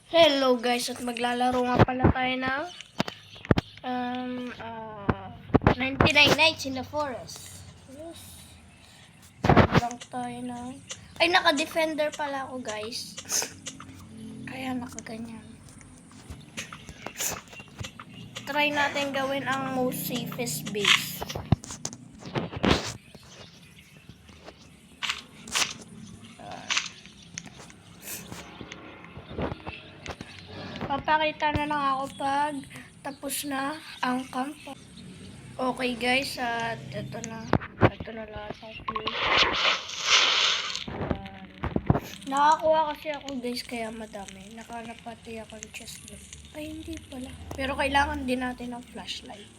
Hello guys, at maglalaro nga pala tayo ng 99 Nights in the Forest. Yes. Lang tayo ng... Ay, naka-defender pala ako guys. Kaya nakaganyan. Try natin gawin ang most safest base. Papakita na lang ako pag tapos na ang camp. Okay guys, at ito na lahat ng fuel. Nakakuha kasi ako guys, kaya madami. Nakahanap pati ako ng chest plate. Ay, hindi pala. Pero kailangan din natin ng flashlight.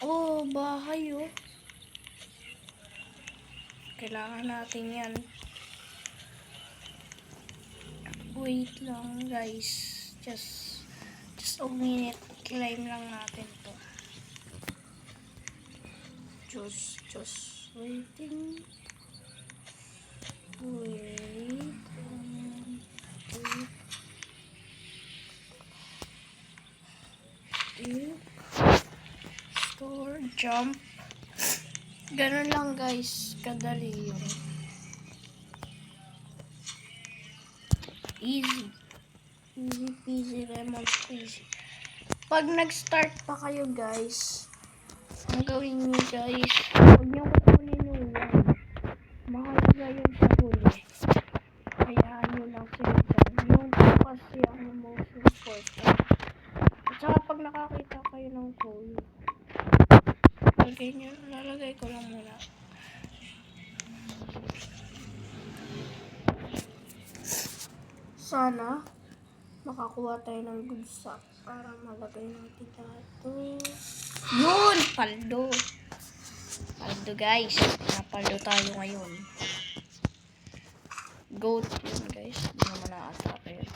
Oh, bahay oh. Kailangan natin yan. Wait lang guys. Just a minute. Climb lang natin to. Just waiting. Wait. Store, jump. Ganun lang guys. Kadali yun. Easy. Easy peasy lemon squeezy. Pag nag-start pa kayo guys, ang gawin nyo guys, huwag nyo kukunin yung yan. Mahalaga yun sa huli. Hayaan nyo lang sila dyan. Yung kasi ang most important. At saka pag nakakita kayo ng hole, lalagay ko lang muna. Sana makakuha tayo ng good sack para malagay natin dito. Yun! Paldo! Paldo guys. Napaldo tayo ngayon. Goat yun guys. Hindi naman na-atake yun.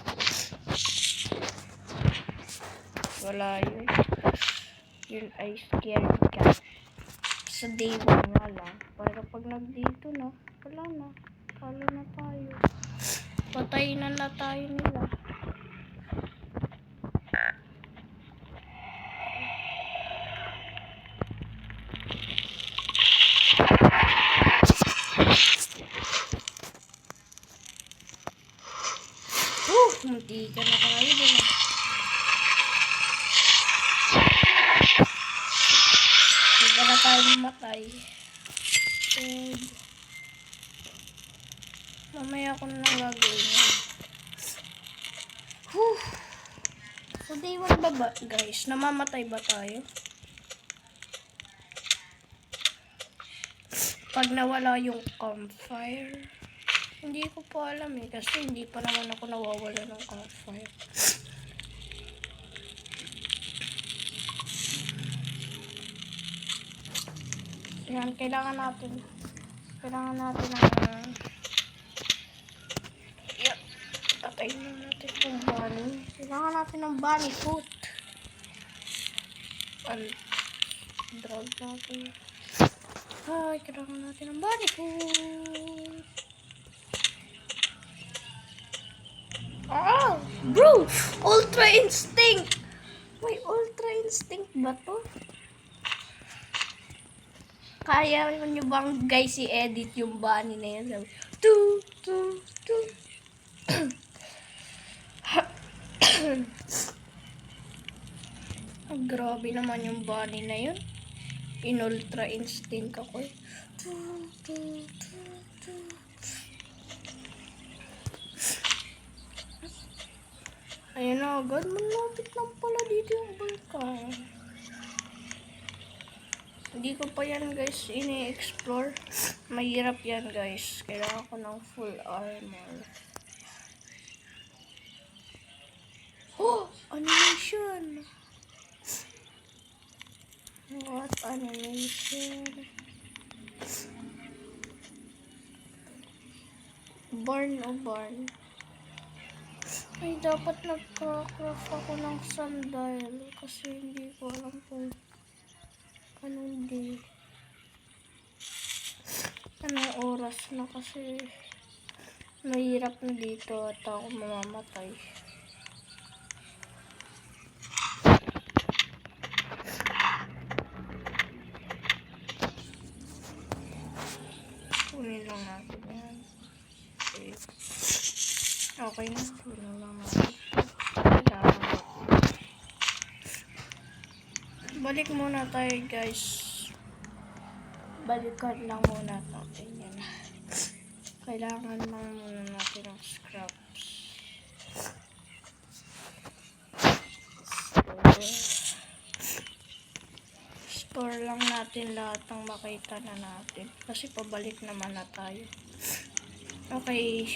Wala yun. Yun ay scared cat. Sa day 1 nga lang. Pero pag nagdito na, wala na. Talo na tayo. Patayin na tayo nila. Hindi ka na tayo din. Hindi ka na tayo matay. And mamaya ko na gagawin yan. So day 1 ba guys? Namamatay ba tayo? Pag nawala yung campfire? Hindi ko pa alam eh. Kasi hindi pa naman ako nawawala ng campfire. Yan, kailangan natin ng yep, patayin na natin yung bunny. Kailangan natin ng bunny food. Drag natin. Ay, kailangan natin ng bunny food. Ah, bro! Ultra Instinct! May Ultra Instinct ba to? Kaya nyo bang guys i-edit yung bunny na yan? Sabi, grabe naman yung bunny na yun. In Ultra Instinct ako eh. Ayun na agad. Malapit lang pala dito yung vulkan. Hindi ko pa yan guys ini-explore. Mahirap yan guys. Kailangan ko ng full armor. Oh! Animation! What animation? Barn o barn. Ay, dapat nagcraft ako ng sundial. Kasi hindi ko alam kung anong day. Anong oras na kasi. Mahirap na dito at ako mamamatay. Kunin lang natin yan. Okay. Okay na. Kunin lang natin. Balik muna tayo guys. Balikan lang muna natin yan. Kailangan lang muna natin ng scraps. Store lang natin lahat ng makita na natin. Kasi pabalik naman na tayo. Okay.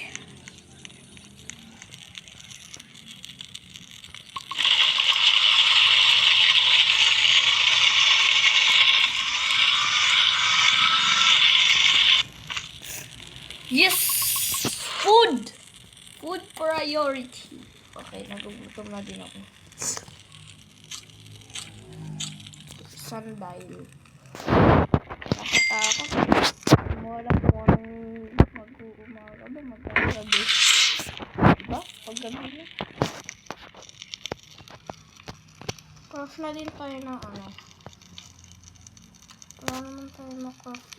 Yes! Food! Food priority. Okay, nagugutom na din ako. Sundial. Nakatakot. Wala ko anong mag-uumaga ba? Magkagabi. Diba? Paggabi na. Craft na din tayo ng ano. Wala naman tayo na-craft.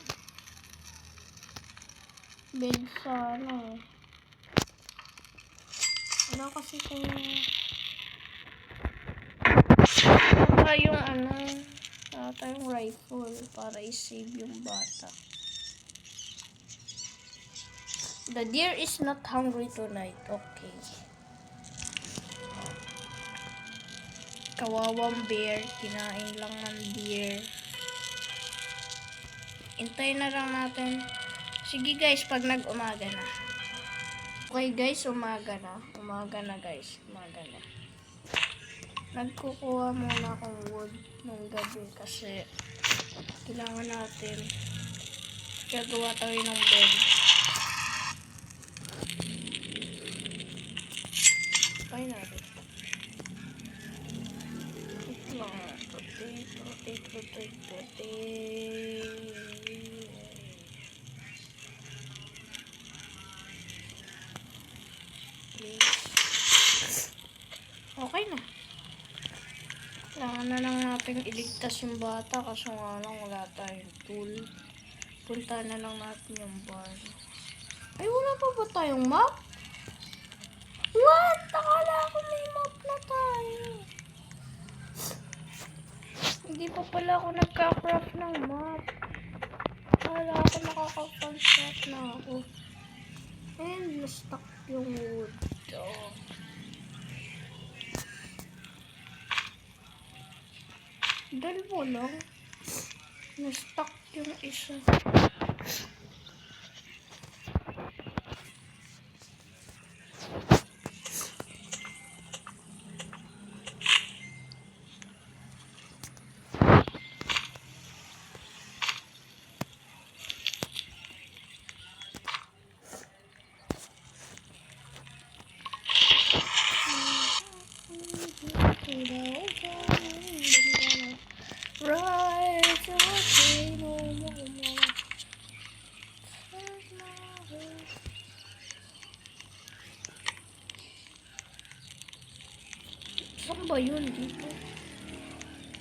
Bed sa ano eh. Wala kasi yung ano, tayong rifle para i-save yung bata. The deer is not hungry tonight. Okay. Kawawang bear, kinain lang ng deer. Hintayin na lang natin. Sige guys, pag nag-umaga na. Okay guys, umaga na. Umaga na guys, umaga na. Nagkukuha muna akong wood nung gabi kasi kailangan natin gagawa tayo ng bed. Kaya natin. Ito lang. Okay na. Kailangan na lang natin iligtas yung bata kasi nga lang wala tayong tool. Punta na lang natin yung barn. Ay, wala pa ba tayong map? What? Akala ko may map na tayo. Hindi pa pala ako nagka-craft ng map. Akala ko nakaka-craft na ako. And na-stuck yung wood. Oh. Dalawa lang. Na-stuck yung isa. Right, okay, no more. Saan ba yun dito?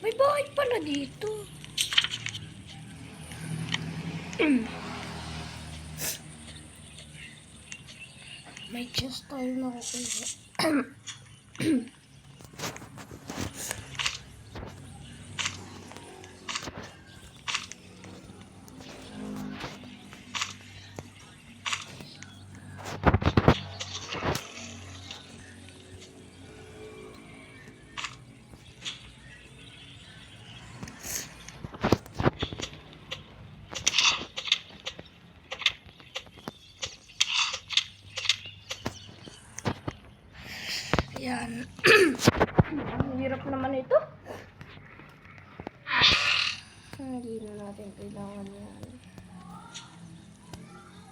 May bahay pala dito. May chest tayo nakukuha. Yan. Ang hirap naman ito. Hindi na natin kailangan yan.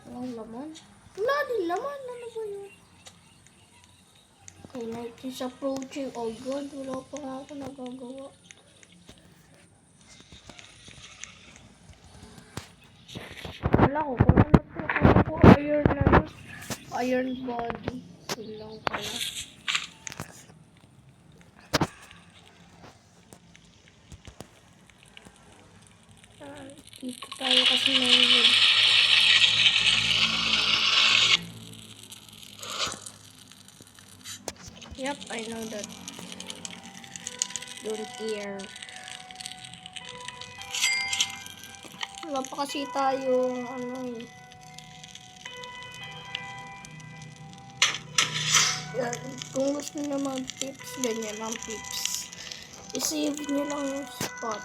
Walang laman. Wala din laman. Ano ba yun? Okay, night is approaching. Oh God, wala pa nga ako nagagawa. Wala ko. Kung ano po ako iron na yun. Iron body. Yun lang pala. Dito tayo kasi may wood. Yep, I know that. Don't care. Wala pa kasi tayo, ano eh. Yan. Kung gusto nyo mag-tips, ganyan ang tips. I-save nyo lang yung spot.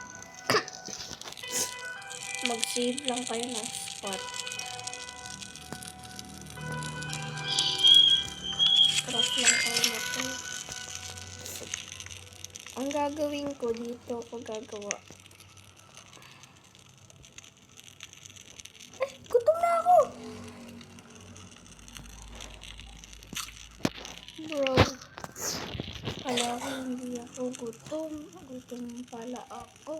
Mag-save lang kayo ng spot. Craft lang kayo na to. Ang gagawin ko dito, ako gagawa. Gutom na ako! Bro. Kala ko hindi ako gutom. Gutom pala ako.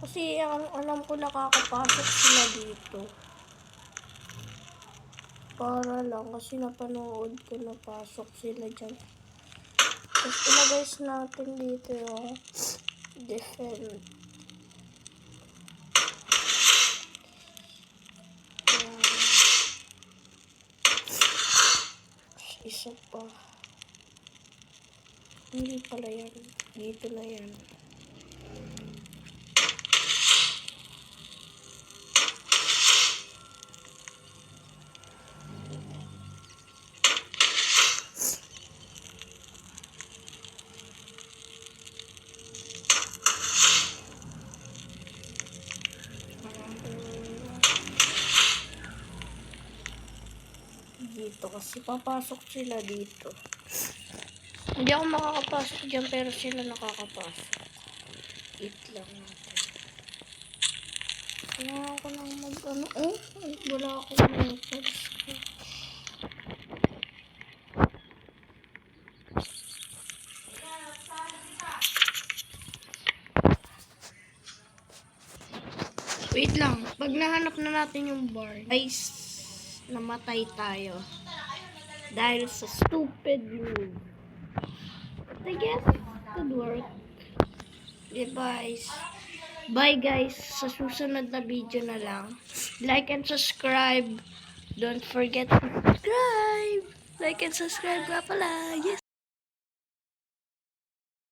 Kasi ang alam ko nakakapasok sila dito. Para lang kasi napanood ko napasok sila dyan. Tapos ilagay natin dito yung defend. Isa pa. Hindi pala yan. Dito na yan. Dito kasi papasok sila dito. Hindi ako makakapasok dyan pero sila nakakapasok. Eat lang natin. Kailangan ako lang mag-ano. Oh, wala akong methods. Wait lang. Pag nahanap na natin yung bar, guys, namatay tayo. Dahil sa stupid move. But I guess it could work. Okay, guys. Bye, guys. Sa susunod na video na lang. Like and subscribe. Don't forget to subscribe. Like and subscribe nga pala. Yes.